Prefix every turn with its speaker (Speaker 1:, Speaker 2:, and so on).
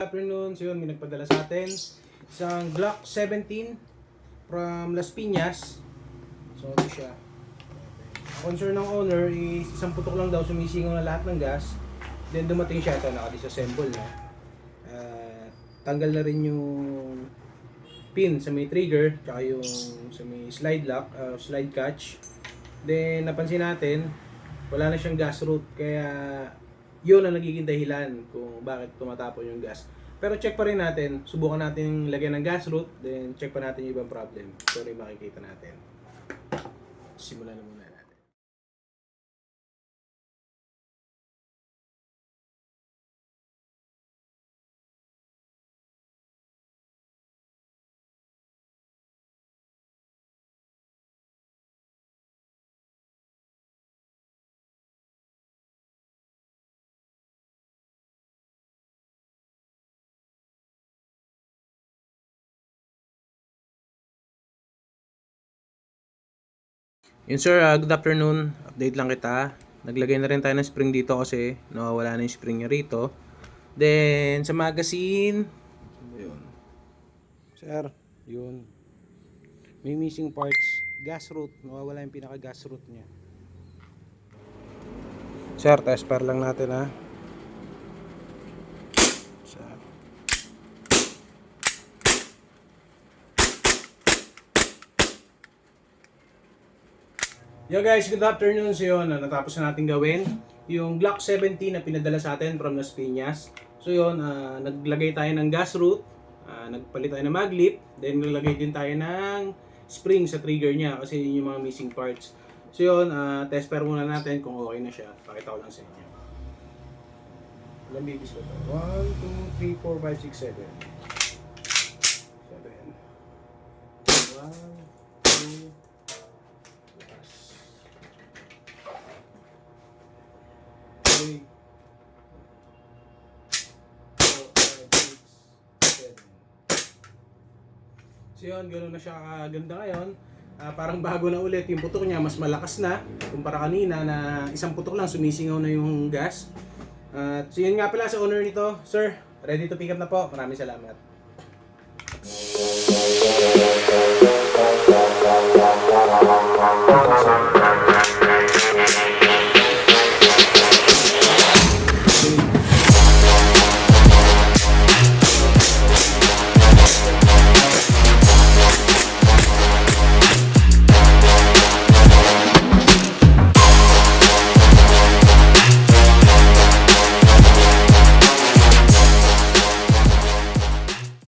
Speaker 1: Afternoon, so yun, may nagpadala sa atin isang Glock 17 from Las Piñas. So ito siya. Concern ng owner is isang putok lang daw, sumisingaw na lahat ng gas. Then dumating siya, ito naka-disassemble na. Tanggal na rin yung pin sa may trigger, tsaka yung sa may slide lock, slide catch. Then napansin natin, wala na siyang gas route, kaya yun ang nagiging dahilan kung bakit tumatapon yung gas. Pero check pa rin natin, subukan natin lagyan ng gas route, then check pa natin yung ibang problem. So rin makikita natin. Simulan na muna natin. Yun sir, good afternoon. Update lang kita. Naglagay na rin tayo ng spring dito kasi nawawala na yung spring niya rito. Then sa magazine, yun. Sir, yun. May missing parts. Gas route, nawawala yung pinaka gas route niya. Sir, test pair lang natin ha. Sir. Yo guys, good afternoon. So yun, natapos na natin gawin yung Glock 17 na pinadala sa atin from Las Piñas. So yun, naglagay tayo ng gas route, nagpalit tayo ng maglip, then naglagay din tayo ng spring sa trigger niya kasi yun yung mga missing parts. So yun, test pair muna natin kung okay na siya. Pakita ko lang sa inyo. Ilang babies ko ito? 1, 2, 3, 4, 5, 6, 7. 7. 1, 2, so yun, ganoon na siya kaganda ngayon. Parang bago na ulit yung putok niya, mas malakas na kumpara kanina na isang putok lang sumisingaw na yung gas. So yun nga pala sa owner nito, sir, ready to pick up na po. Maraming salamat.